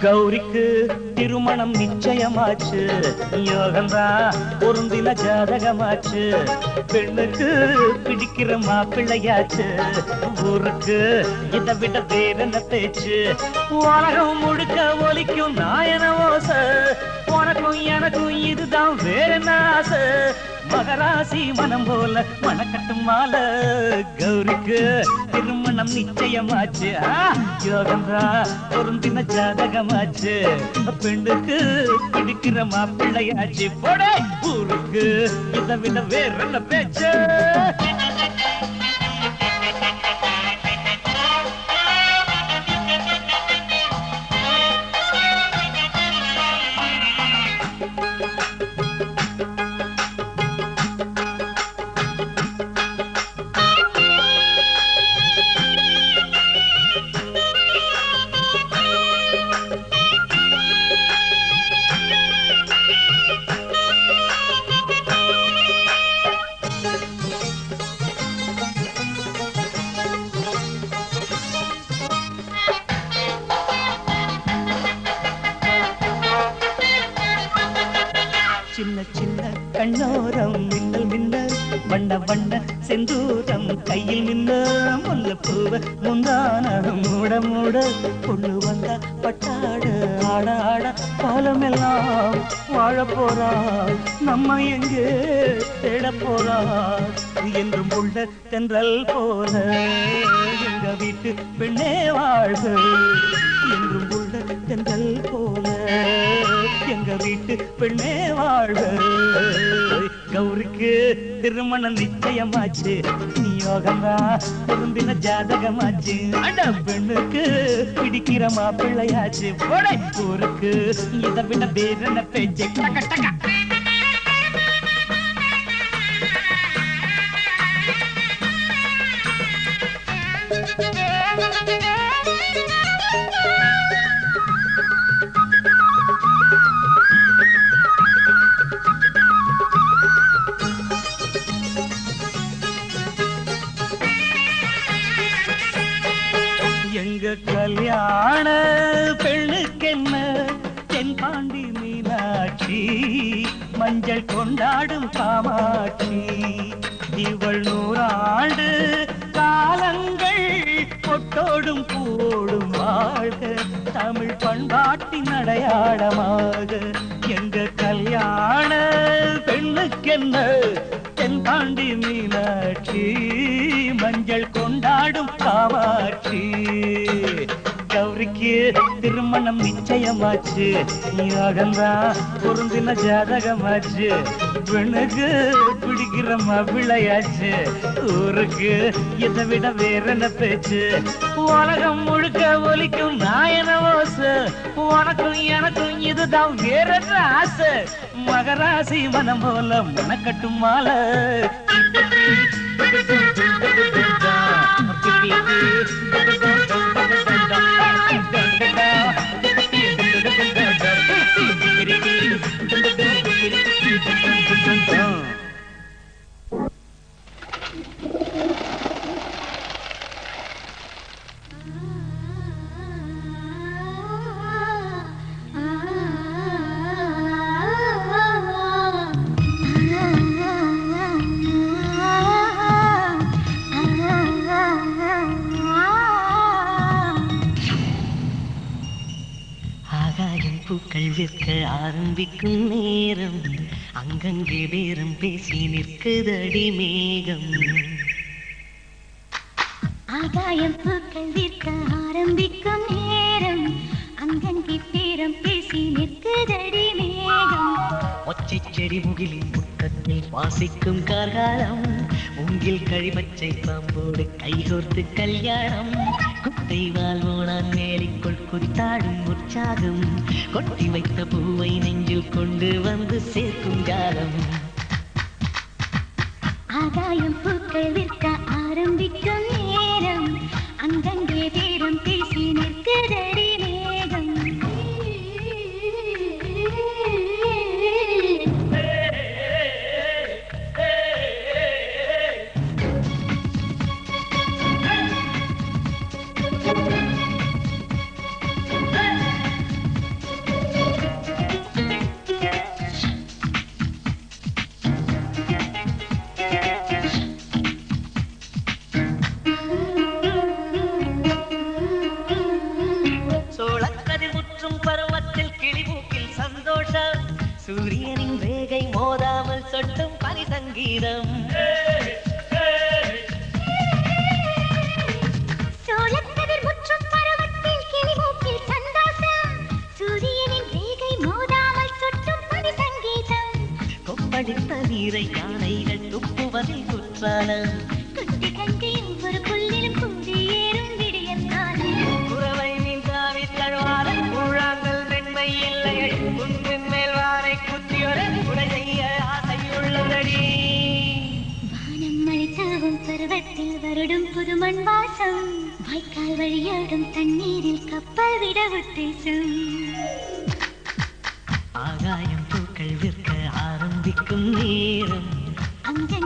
கௌரிக்கு திருமணம் நிச்சயமாச்சு, யோகந்தா பொருந்தின ஜாதகமாச்சு. பெண்ணுக்கு பிடிக்கிற மாப்பிள்ளையாச்சு, ஊருக்கு இதை விட வேறென்ன பேச்சு. உலகம் முழுக்க ஒலிக்கும் நாயன ஓசை, உனக்கும் எனக்கும் இதுதான் வேறென்ன ஆசை. மகராசி மனம் போல மணக்கட்டும் மாலை, கௌரிக்கு திருமணம் நிச்சயமாச்சு, யோகந்தா பொருந்தின ஜாதகமாச்சு. பெண்ணுக்கு பிடிக்கிற மாப்பிள்ளையாச்சு, போட ஊருக்கு இதை விட வேற பேச்சு. சின்ன சின்ன கண்ணோரம் மின்னல் மின்னல், வண்ண வண்ண செந்தூரம் கையில் மின்ன. முல்லைப்பூவ முந்தான மூட மூட, பொண்ணு வந்தா பட்டாட ஆட ஆட. காலமெல்லாம் வாழ போறா, நம்ம எங்கே தேட போறா. என்றும் உள்ள தென்றல் போல எங்க வீட்டு பெண்ணே வாழ்க, என்றும் உள்ள தென்றல் போல எங்க வீட்டு பெண்ணே வாழ்க. கௌரிக்கு திருமணம் நிச்சயமாச்சு, யோகந்தா பொருந்தின ஜாதகமாச்சு. அட பெண்ணுக்கு பிடிக்கிற மாப்பிள்ளையாச்சு, போடை ஊருக்கு இதை விட வேறென்ன பேச்சு. டக டக எங்க கல்யாண பெண்ணுக்கென்ன தென்பாண்டி மீனாட்சி, மஞ்சள் கொண்டாடும் காமாட்சி. இவள் 100 ஆண்டு காலங்கள் பொட்டோடும் பூடும் வாழ்க, தமிழ் பண்பாட்டின் அடையாளமாக. எங்க கல்யாண பெண்ணுக்கென்ன தென்பாண்டி மீனாட்சி, மஞ்சள் கொண்டாடும் காமாட்சி. கௌரிக்கு திருமணம் நிச்சயமாச்சு, யோகந்தா பொருந்தின ஜாதகமாச்சு. பெண்ணுக்கு பிடிக்கிற மாப்பிள்ளையாச்சு, ஊருக்கு இதை விட வேறென்ன பேச்சு. உலகம் முழுக்க ஒலிக்கும் நாயன ஓசை, உனக்கும் எனக்கும் இதுதான் வேறென்ன ஆசை. மகராசி மனம் போல மணக்கட்டும் மாலை. பூக்கள் விற்க ஆரம்பிக்கும் நேரம், அங்கங்கே பேரம் பேசி நிற்குதடி மேகம். ஆகாயம் பூக்கள் விற்க ஆரம்பிக்கும் நேரம், அங்கங்கே பேரம் பேசி நிற்குதடி மேகம். ஒச்சை செடி முகிலின் முட்டத்தில் வாசிக்கும் கார்காலம், மூங்கில் கழிமச்சை பாம்போடு கைகோர்த்து கல்யாணம். குட்டை வாழ்வோனான் மேலிக்குள் குத்தாடும் உற்சாகம், கொட்டி வைத்த பூவை நெஞ்சில் கொண்டு வந்து சேர்க்கும் காலம். ஆகாயம் பூக்கள் விற்க ஆரம்பிக்கும் நேரம், அங்கங்கே பேரம் பேசி நிற்குதடி மேகம். ரேகை மோதாமல் சொட்டும் பனி சங்கீதம். சோளக்கதிர் முற்றும் பருவத்தில் கிளிமூக்கில் சந்தோஷம். சூரியனின் ரேகை மோதாமல் சொட்டும் பனி சங்கீதம். கொப்பளித்த நீரை யானைகள் துப்புவதில் குற்றாலம். குட்டி கண்டி ஒவ்வொரு புல்லிலும் கூடி ஏறும் விடியல் காலம். குறவை மீன் தாவி தழுவாத கூழாங்கல் வெண்மை இல்லையடி. குன்றின் மேல் வாரை குத்தியொரு குடை செய்ய ஆசையுள்ளதடி. வானம் மழை தூவும் பருவத்தில் வருடும் புதுமண் வாசம். வாய்க்கால் வழியோடும் தண்ணீரில் கப்பல் விட உத்தேசம். ஆகாயம் பூக்கள் விற்க ஆரம்பிக்கும் நேரம். அங்கங்கே